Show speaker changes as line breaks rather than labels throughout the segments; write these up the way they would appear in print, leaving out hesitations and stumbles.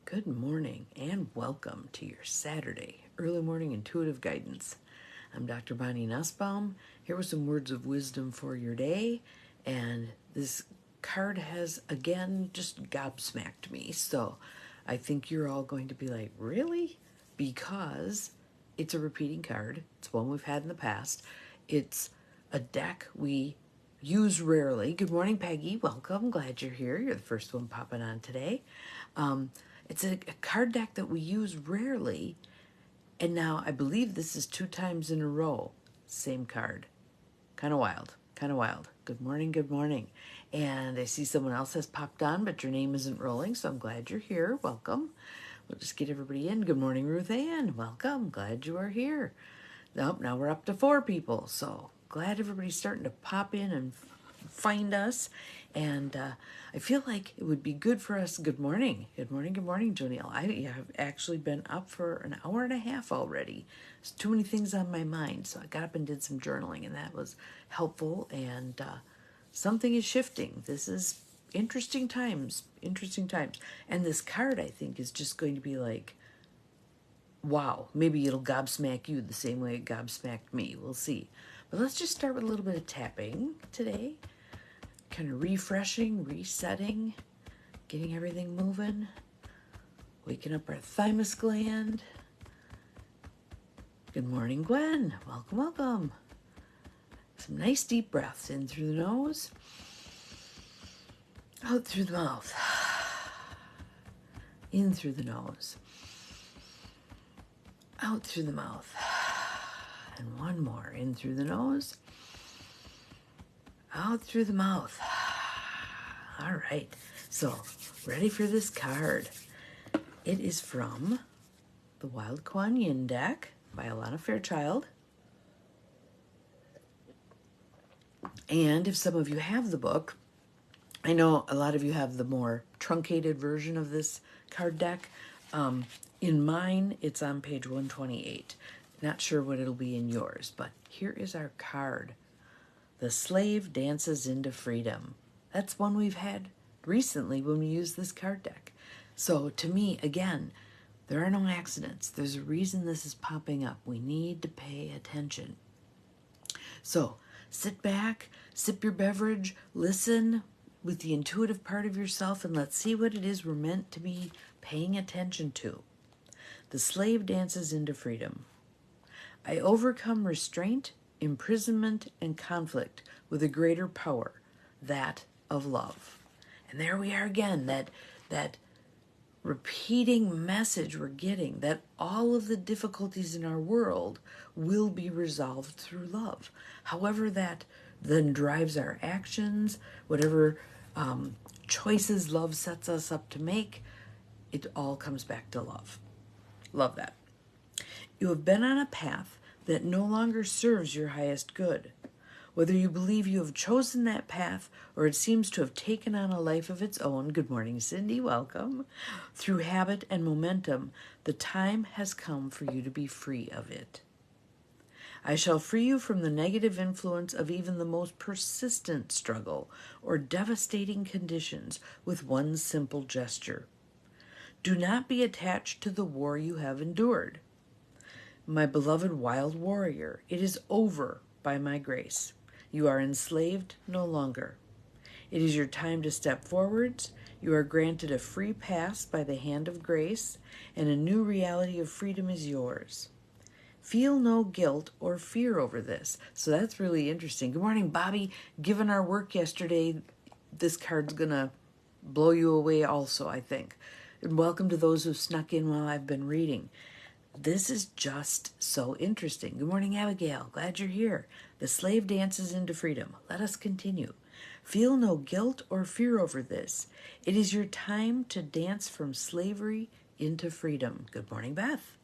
Good morning and welcome to your Saturday early morning intuitive guidance. I'm Dr. Bonnie Nussbaum, here with some words of wisdom for your day. And this card has again just gobsmacked me. So I think you're all going to be like, really? Because it's a repeating card. It's one we've had in the past. It's a deck we use rarely. Good morning, Peggy. Welcome. Glad you're here. You're the first one popping on today. It's a card deck that we use rarely, and now I believe this is 2 times in a row. Same card. Kind of wild. Kind of wild. Good morning, good morning. And I see someone else has popped on, but your name isn't rolling, so I'm glad you're here. Welcome. We'll just get everybody in. Good morning, Ruth Ann. Welcome. Glad you are here. Nope, now we're up to 4 people, so glad everybody's starting to pop in and find us. And I feel like it would be good for us. Good morning. Good morning. Good morning, Joniel. I have actually been up for an hour and a half already. There's too many things on my mind. So I got up and did some journaling, and that was helpful. And something is shifting. This is interesting times. Interesting times. And this card, I think, is just going to be like, wow, maybe it'll gobsmack you the same way it gobsmacked me. We'll see. But let's just start with a little bit of tapping today. Kind of refreshing, resetting, getting everything moving, waking up our thymus gland. Good morning, Gwen. Welcome, welcome. Some nice deep breaths in through the nose, out through the mouth, in through the nose, out through the mouth, and one more, in through the nose, out through the mouth. All right, so ready for this card. It is from the Wild Kuan Yin deck by Alana Fairchild. And if some of you have the book, I know a lot of you have the more truncated version of this card deck. In mine, it's on page 128. Not sure what it'll be in yours, but here is our card. The slave dances into freedom. That's one we've had recently when we used this card deck. So to me, again, there are no accidents. There's a reason this is popping up. We need to pay attention. So sit back, sip your beverage, listen with the intuitive part of yourself, and let's see what it is we're meant to be paying attention to. The slave dances into freedom. I overcome restraint, imprisonment, and conflict with a greater power, that of love. And there we are again, that repeating message we're getting, that all of the difficulties in our world will be resolved through love. However that then drives our actions, whatever choices love sets us up to make, it all comes back to love. Love that. You have been on a path that no longer serves your highest good. Whether you believe you have chosen that path or it seems to have taken on a life of its own, good morning, Cindy, welcome, through habit and momentum, the time has come for you to be free of it. I shall free you from the negative influence of even the most persistent struggle or devastating conditions with one simple gesture. Do not be attached to the war you have endured. My beloved wild warrior, it is over by my grace. You are enslaved no longer. It is your time to step forwards. You are granted a free pass by the hand of grace, and a new reality of freedom is yours. Feel no guilt or fear over this. So that's really interesting. Good morning, Bobby. Given our work yesterday, this card's going to blow you away also, I think. And welcome to those who snuck in while I've been reading. This is just so interesting. Good morning, Abigail. Glad you're here. The slave dances into freedom. Let us continue. Feel no guilt or fear over this. It is your time to dance from slavery into freedom. Good morning, Beth.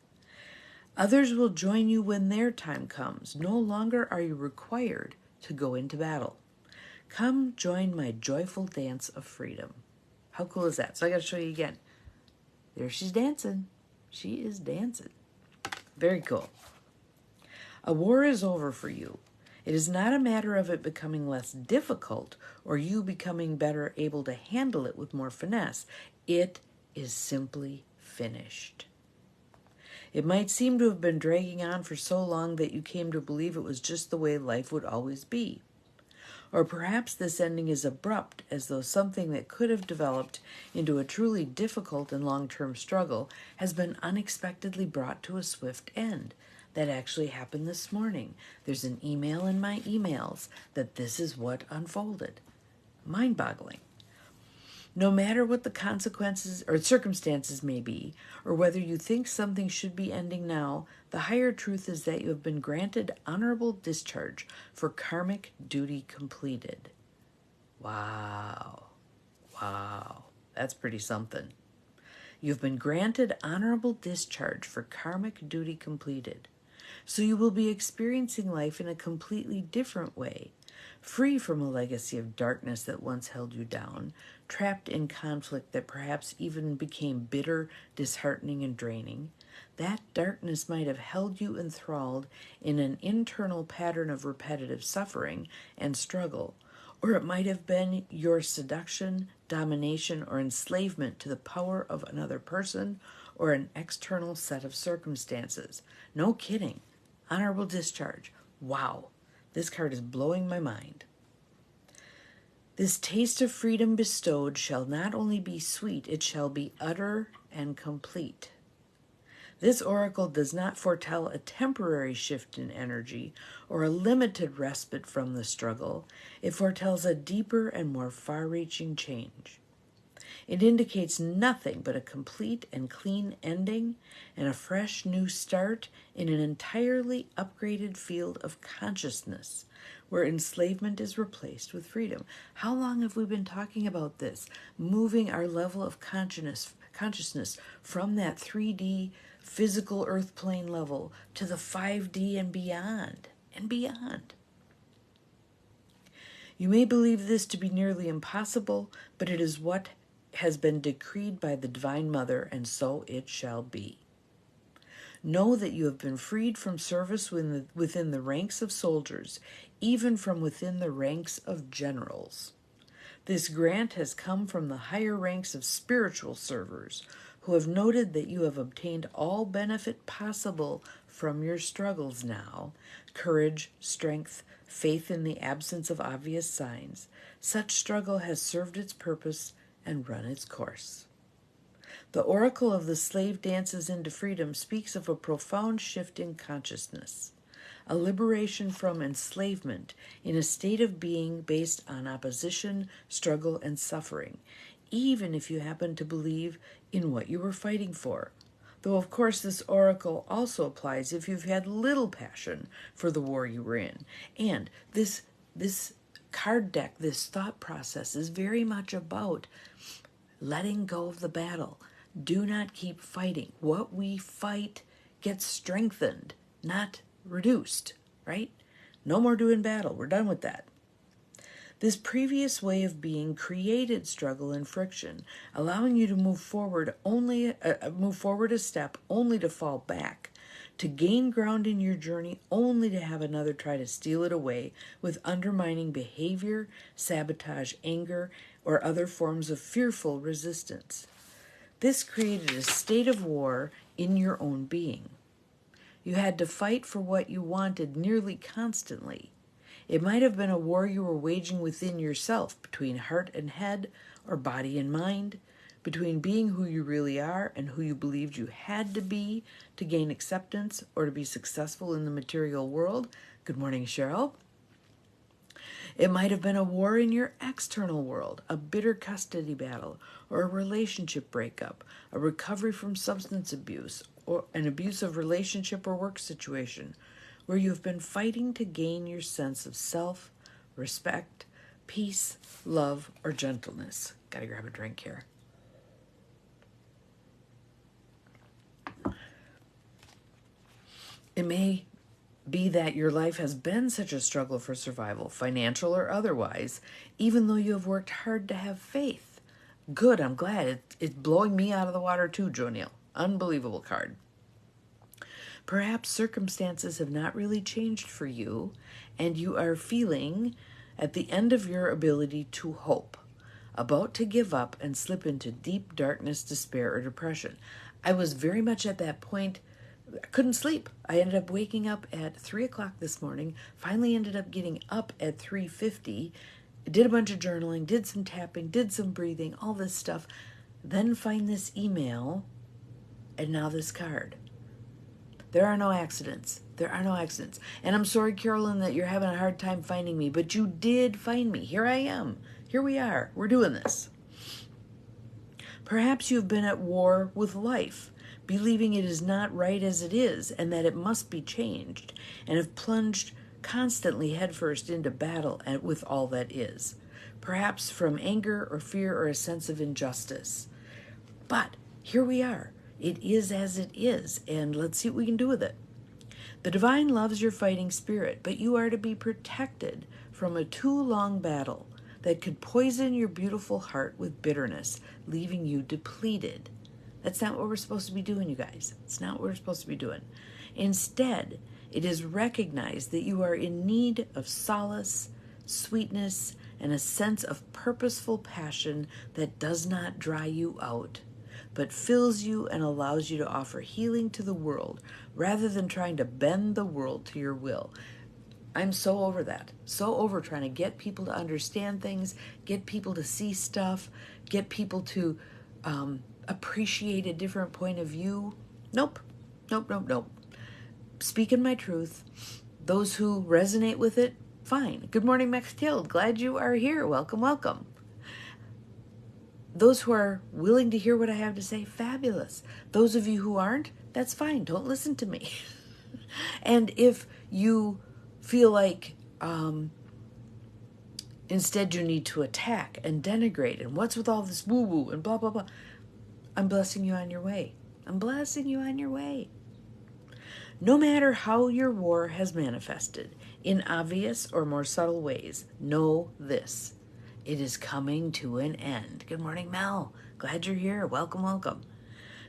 Others will join you when their time comes. No longer are you required to go into battle. Come join my joyful dance of freedom. How cool is that? So I got to show you again. There she's dancing. She is dancing. Very cool. A war is over for you. It is not a matter of it becoming less difficult or you becoming better able to handle it with more finesse. It is simply finished. It might seem to have been dragging on for so long that you came to believe it was just the way life would always be. Or perhaps this ending is abrupt, as though something that could have developed into a truly difficult and long-term struggle has been unexpectedly brought to a swift end. That actually happened this morning. There's an email in my emails that this is what unfolded. Mind-boggling. No matter what the consequences or circumstances may be, or whether you think something should be ending now, the higher truth is that you have been granted honorable discharge for karmic duty completed. Wow. Wow. That's pretty something. You've been granted honorable discharge for karmic duty completed. So you will be experiencing life in a completely different way, free from a legacy of darkness that once held you down, trapped in conflict that perhaps even became bitter, disheartening, and draining. That darkness might have held you enthralled in an internal pattern of repetitive suffering and struggle, or it might have been your seduction, domination, or enslavement to the power of another person or an external set of circumstances. No kidding. Honorable discharge. Wow. This card is blowing my mind. This taste of freedom bestowed shall not only be sweet, it shall be utter and complete. This oracle does not foretell a temporary shift in energy or a limited respite from the struggle. It foretells a deeper and more far-reaching change. It indicates nothing but a complete and clean ending and a fresh new start in an entirely upgraded field of consciousness, where enslavement is replaced with freedom. How long have we been talking about this? Moving our level of consciousness from that 3D physical earth plane level to the 5D and beyond, and beyond. You may believe this to be nearly impossible, but it is what has been decreed by the Divine Mother, and so it shall be. Know that you have been freed from service within the ranks of soldiers, even from within the ranks of generals. This grant has come from the higher ranks of spiritual servers, who have noted that you have obtained all benefit possible from your struggles now: courage, strength, faith in the absence of obvious signs. Such struggle has served its purpose and run its course. The oracle of the slave dances into freedom speaks of a profound shift in consciousness, a liberation from enslavement in a state of being based on opposition, struggle, and suffering, even if you happen to believe in what you were fighting for. Though, of course, this oracle also applies if you've had little passion for the war you were in. And this card deck, this thought process is very much about letting go of the battle. Do not keep fighting. What we fight gets strengthened, not reduced, right? No more doing battle. We're done with that. This previous way of being created struggle and friction, allowing you to move forward a step only to fall back, to gain ground in your journey only to have another try to steal it away with undermining behavior, sabotage, anger, or other forms of fearful resistance. This created a state of war in your own being. You had to fight for what you wanted nearly constantly. It might have been a war you were waging within yourself, between heart and head, or body and mind, between being who you really are and who you believed you had to be to gain acceptance or to be successful in the material world. Good morning, Cheryl. It might have been a war in your external world, a bitter custody battle, or a relationship breakup, a recovery from substance abuse, or an abusive relationship or work situation, where you have been fighting to gain your sense of self, respect, peace, love, or gentleness. Gotta grab a drink here. It may be that your life has been such a struggle for survival, financial or otherwise, even though you have worked hard to have faith. Good, I'm glad. It's blowing me out of the water too, Jo Neal. Unbelievable card. Perhaps circumstances have not really changed for you, and you are feeling at the end of your ability to hope, about to give up and slip into deep darkness, despair, or depression. I was very much at that point. I couldn't sleep. I ended up waking up at 3 o'clock this morning, finally ended up getting up at 3:50, did a bunch of journaling, did some tapping, did some breathing, all this stuff, then find this email, and now this card. There are no accidents. There are no accidents. And I'm sorry, Carolyn, that you're having a hard time finding me, but you did find me. Here I am. Here we are. We're doing this. Perhaps you've been at war with life, believing it is not right as it is and that it must be changed, and have plunged constantly headfirst into battle with all that is, perhaps from anger or fear or a sense of injustice. But here we are. It is as it is, and let's see what we can do with it. The divine loves your fighting spirit, but you are to be protected from a too long battle that could poison your beautiful heart with bitterness, leaving you depleted. That's not what we're supposed to be doing, you guys. It's not what we're supposed to be doing. Instead, it is recognized that you are in need of solace, sweetness, and a sense of purposeful passion that does not dry you out, but fills you and allows you to offer healing to the world rather than trying to bend the world to your will. I'm so over that. So over trying to get people to understand things, get people to see stuff, get people to appreciate a different point of view. Nope. Speaking my truth. Those who resonate with it, fine. Good morning, Maxtilde. Glad you are here. Welcome. Those who are willing to hear what I have to say, fabulous. Those of you who aren't, that's fine. Don't listen to me. And if you feel like instead you need to attack and denigrate and what's with all this woo-woo and blah, blah, blah, I'm blessing you on your way. I'm blessing you on your way. No matter how your war has manifested, in obvious or more subtle ways, know this. It is coming to an end. Good morning, Mel. Glad you're here. Welcome.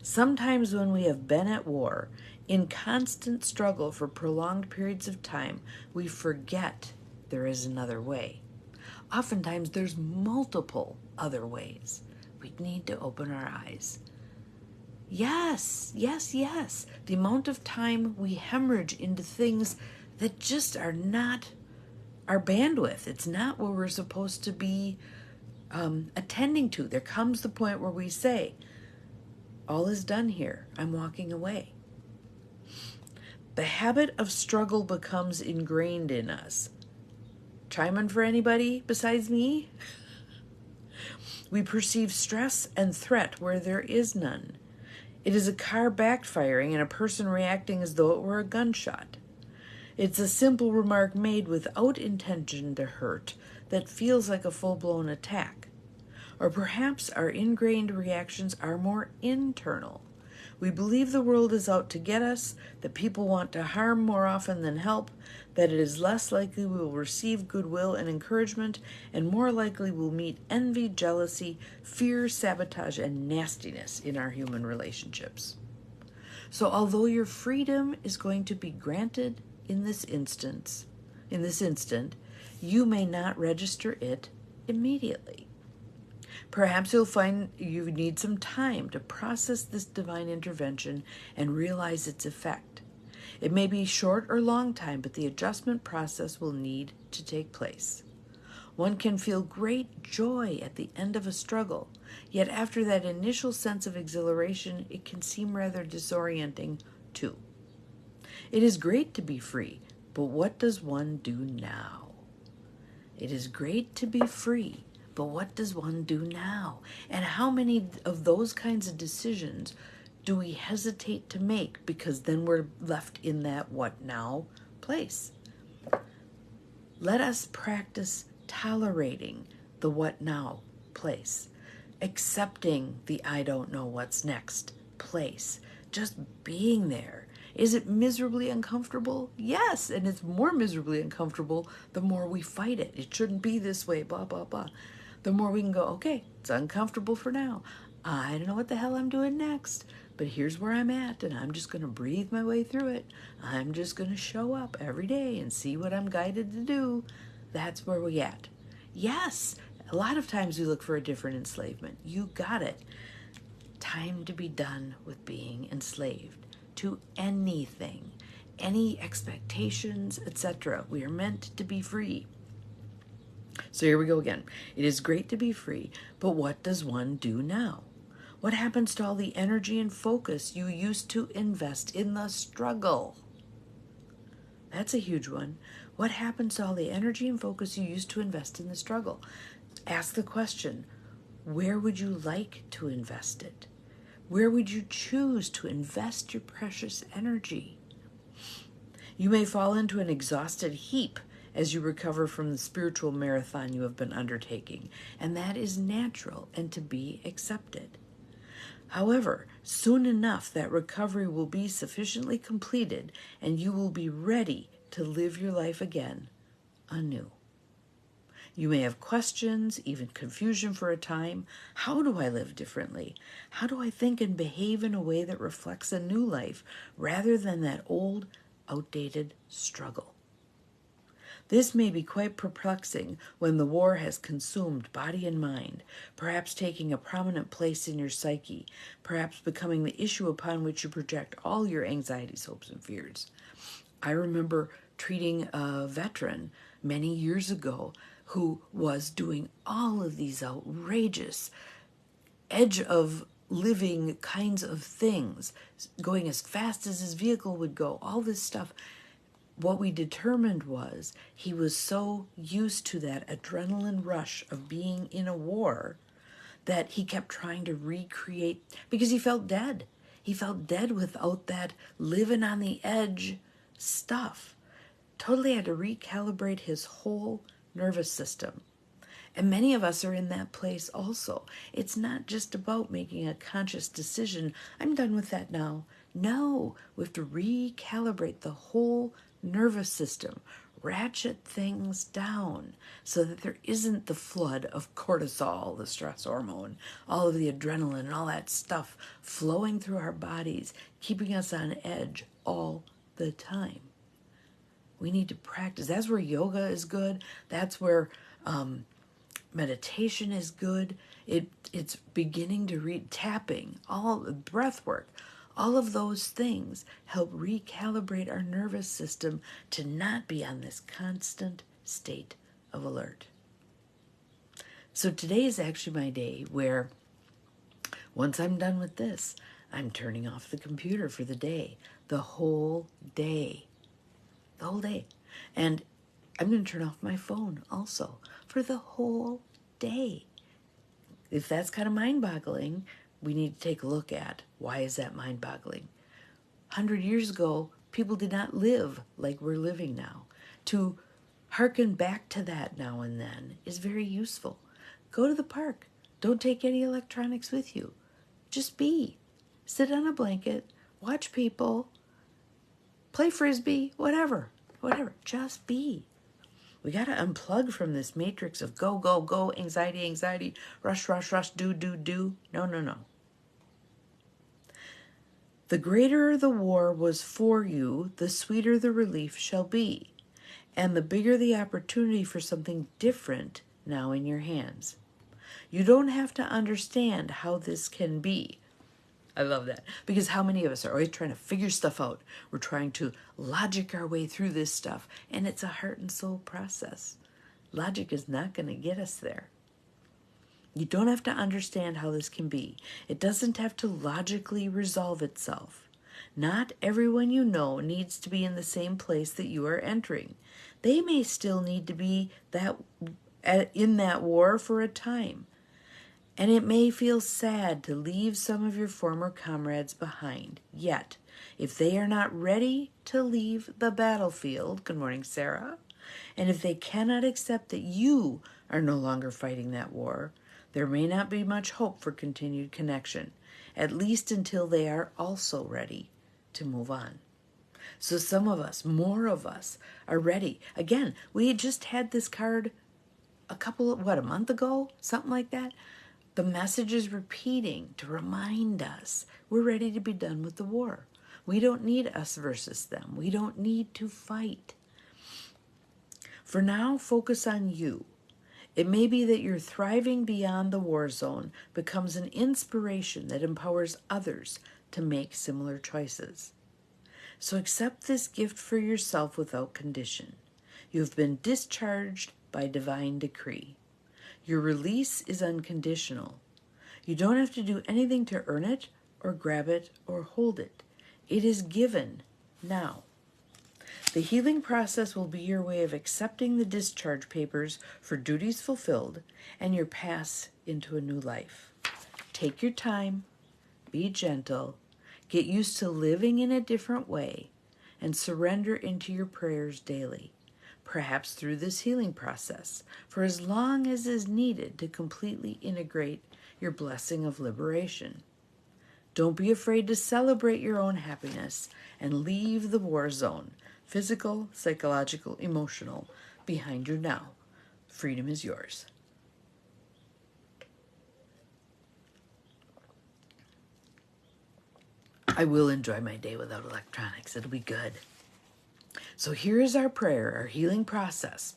Sometimes when we have been at war, in constant struggle for prolonged periods of time, we forget there is another way. Oftentimes there's multiple other ways. We need to open our eyes. Yes. The amount of time we hemorrhage into things that just are not our bandwidth. It's not what we're supposed to be attending to. There comes the point where we say, all is done here. I'm walking away. The habit of struggle becomes ingrained in us. Chime in for anybody besides me? We perceive stress and threat where there is none. It is a car backfiring and a person reacting as though it were a gunshot. It's a simple remark made without intention to hurt that feels like a full-blown attack. Or perhaps our ingrained reactions are more internal. We believe the world is out to get us, that people want to harm more often than help, that it is less likely we will receive goodwill and encouragement, and more likely we'll meet envy, jealousy, fear, sabotage, and nastiness in our human relationships. So although your freedom is going to be granted in this instant, you may not register it immediately. Perhaps you'll find you need some time to process this divine intervention and realize its effect. It may be short or long time, but the adjustment process will need to take place. One can feel great joy at the end of a struggle, yet after that initial sense of exhilaration, it can seem rather disorienting too. It is great to be free, but what does one do now? It is great to be free, but what does one do now? And how many of those kinds of decisions do we hesitate to make because then we're left in that what now place? Let us practice tolerating the what now place, accepting the I don't know what's next place, just being there. Is it miserably uncomfortable? Yes, and it's more miserably uncomfortable the more we fight it. It shouldn't be this way, blah, blah, blah. The more we can go, okay, it's uncomfortable for now. I don't know what the hell I'm doing next, but here's where I'm at, and I'm just going to breathe my way through it. I'm just going to show up every day and see what I'm guided to do. That's where we at. Yes, a lot of times we look for a different enslavement. You got it. time to be done with being enslaved to anything, any expectations, etc. We are meant to be free. So here we go again. It is great to be free, but what does one do now? What happens to all the energy and focus you used to invest in the struggle? That's a huge one. What happens to all the energy and focus you used to invest in the struggle? Ask the question, where would you like to invest it? Where would you choose to invest your precious energy? You may fall into an exhausted heap as you recover from the spiritual marathon you have been undertaking, and that is natural and to be accepted. However, soon enough that recovery will be sufficiently completed and you will be ready to live your life again anew. You may have questions, even confusion for a time. How do I live differently? How do I think and behave in a way that reflects a new life rather than that old, outdated struggle? This may be quite perplexing when the war has consumed body and mind, perhaps taking a prominent place in your psyche, perhaps becoming the issue upon which you project all your anxieties, hopes, and fears. I remember treating a veteran many years ago who was doing all of these outrageous, edge of living kinds of things, going as fast as his vehicle would go, all this stuff. What we determined was he was so used to that adrenaline rush of being in a war that he kept trying to recreate, because he felt dead. He felt dead without that living on the edge stuff. Totally had to recalibrate his whole nervous system. And many of us are in that place also. It's not just about making a conscious decision, I'm done with that now. No, we have to recalibrate the whole nervous system, ratchet things down so that there isn't the flood of cortisol, the stress hormone, all of the adrenaline and all that stuff flowing through our bodies, keeping us on edge all the time. We need to practice. That's where yoga is good. That's where meditation is good. It's beginning to read, tapping, all the breath work. All of those things help recalibrate our nervous system to not be on this constant state of alert. So today is actually my day where once I'm done with this, I'm turning off the computer for the day, the whole day. The whole day. And I'm going to turn off my phone also for the whole day. If that's kind of mind-boggling, we need to take a look at why is that mind-boggling. 100 years ago, people did not live like we're living now. To hearken back to that now and then is very useful. Go to the park. Don't take any electronics with you. Just be. Sit on a blanket, watch people, play frisbee, whatever. Just be. We got to unplug from this matrix of go, go, go, anxiety, rush, do. No. The greater the war was for you, the sweeter the relief shall be, and the bigger the opportunity for something different now in your hands. You don't have to understand how this can be. I love that, because how many of us are always trying to figure stuff out? We're trying to logic our way through this stuff, and it's a heart and soul process. Logic is not going to get us there. You don't have to understand how this can be. It doesn't have to logically resolve itself. Not everyone you know needs to be in the same place that you are entering. They may still need to be in that war for a time. And it may feel sad to leave some of your former comrades behind. Yet, if they are not ready to leave the battlefield, good morning, Sarah, and if they cannot accept that you are no longer fighting that war, there may not be much hope for continued connection, at least until they are also ready to move on. So some of us, more of us, are ready. Again, we just had this card a month ago? Something like that. The message is repeating to remind us we're ready to be done with the war. We don't need us versus them. We don't need to fight. For now, focus on you. It may be that your thriving beyond the war zone becomes an inspiration that empowers others to make similar choices. So accept this gift for yourself without condition. You have been discharged by divine decree. Your release is unconditional. You don't have to do anything to earn it or grab it or hold it. It is given now. The healing process will be your way of accepting the discharge papers for duties fulfilled and your pass into a new life. Take your time, be gentle, get used to living in a different way, and surrender into your prayers daily, perhaps through this healing process, for as long as is needed to completely integrate your blessing of liberation. Don't be afraid to celebrate your own happiness and leave the war zone, physical, psychological, emotional, behind you now. Freedom is yours. I will enjoy my day without electronics. It'll be good. So here is our prayer, our healing process.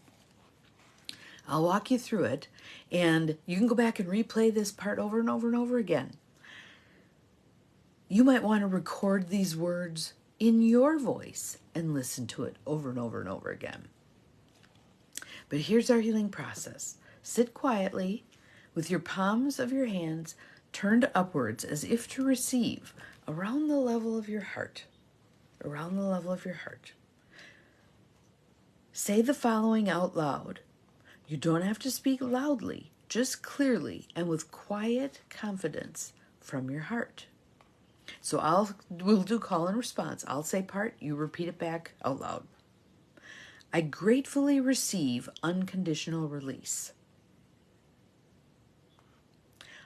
I'll walk you through it, and you can go back and replay this part over and over and over again. You might want to record these words in your voice and listen to it over and over and over again. But here's our healing process. Sit quietly with your palms of your hands turned upwards as if to receive around the level of your heart. Around the level of your heart. Say the following out loud. You don't have to speak loudly, just clearly and with quiet confidence from your heart. So we'll do call and response. I'll say part, you repeat it back out loud. I gratefully receive unconditional release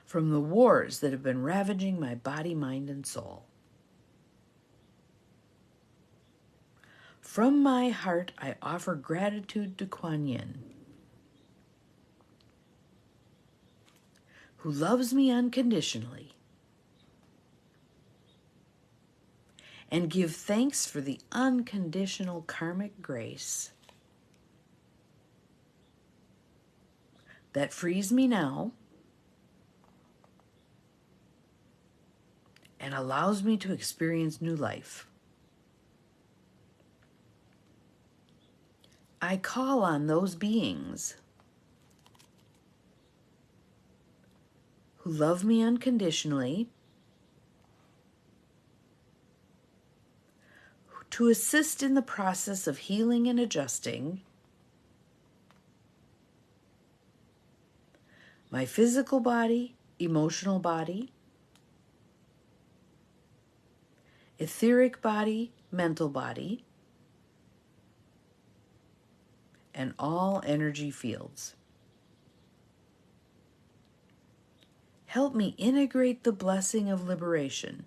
from the wars that have been ravaging my body, mind, and soul. From my heart, I offer gratitude to Kuan Yin, who loves me unconditionally, and give thanks for the unconditional karmic grace that frees me now and allows me to experience new life. I call on those beings who love me unconditionally to assist in the process of healing and adjusting my physical body, emotional body, etheric body, mental body, and all energy fields. Help me integrate the blessing of liberation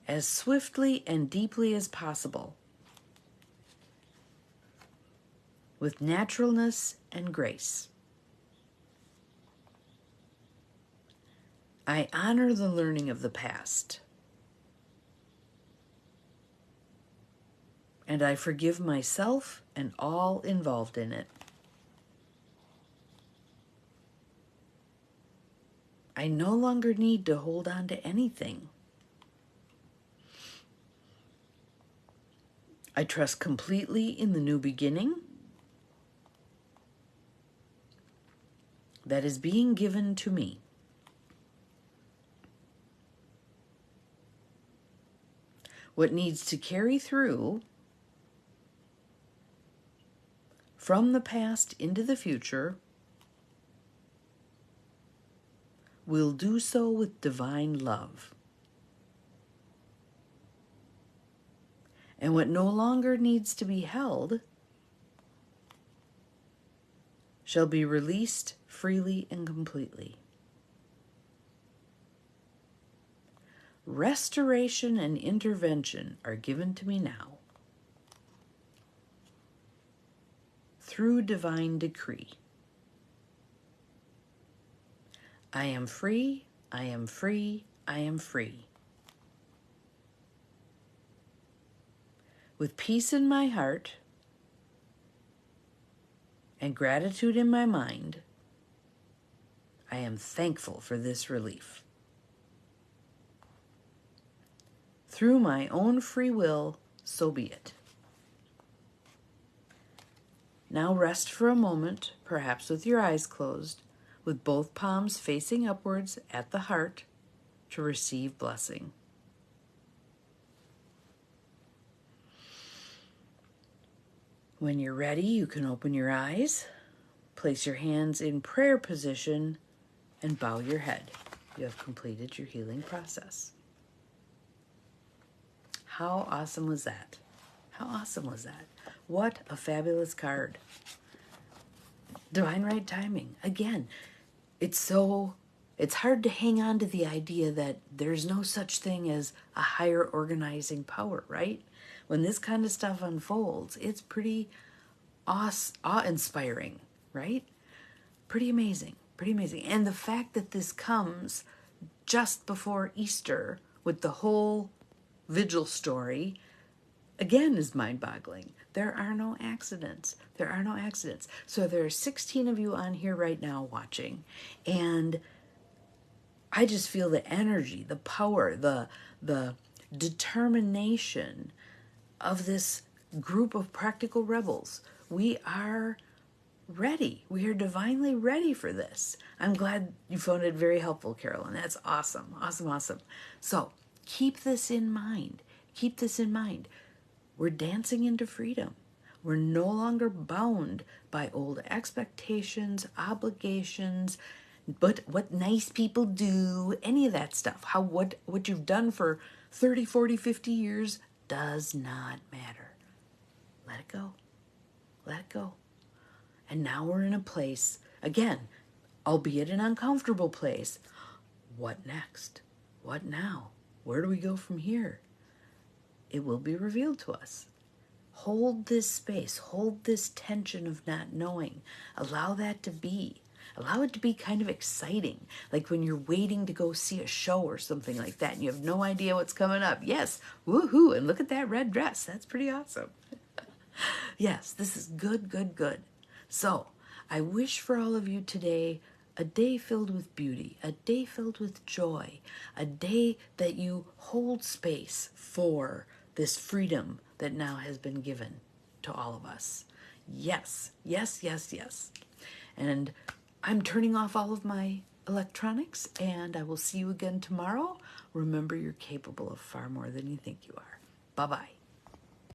as swiftly and deeply as possible, with naturalness and grace. I honor the learning of the past, and I forgive myself and all involved in it. I no longer need to hold on to anything. I trust completely in the new beginning that is being given to me. What needs to carry through from the past into the future will do so with divine love. And what no longer needs to be held shall be released freely and completely. Restoration and intervention are given to me now through divine decree. I am free, I am free, I am free. With peace in my heart and gratitude in my mind, I am thankful for this relief. Through my own free will, so be it. Now rest for a moment, perhaps with your eyes closed, with both palms facing upwards at the heart to receive blessing. When you're ready, you can open your eyes, place your hands in prayer position, and bow your head. You have completed your healing process. How awesome was that? How awesome was that? What a fabulous card. Divine right timing. Again, it's hard to hang on to the idea that there's no such thing as a higher organizing power, right? When this kind of stuff unfolds, it's pretty awe-inspiring, right? Pretty amazing, pretty amazing. And the fact that this comes just before Easter with the whole vigil story, again, is mind-boggling. There are no accidents. There are no accidents. So there are 16 of you on here right now watching, and I just feel the energy, the power, the determination of this group of practical rebels. We are ready. We are divinely ready for this. I'm glad you found it very helpful, Carolyn. That's awesome. Awesome, awesome. So keep this in mind. Keep this in mind. We're dancing into freedom. We're no longer bound by old expectations, obligations, but what nice people do, any of that stuff. What you've done for 30, 40, 50 years does not matter. Let it go. Let it go. And now we're in a place, again, albeit an uncomfortable place. What next? What now? Where do we go from here? It will be revealed to us. Hold this space. Hold this tension of not knowing. Allow that to be. Allow it to be kind of exciting, like when you're waiting to go see a show or something like that and you have no idea what's coming up. Yes, woohoo, and look at that red dress. That's pretty awesome. Yes, this is good, good, good. So, I wish for all of you today a day filled with beauty, a day filled with joy, a day that you hold space for this freedom that now has been given to all of us. Yes, yes, yes, yes. And I'm turning off all of my electronics, and I will see you again tomorrow. Remember, you're capable of far more than you think you are. Bye-bye.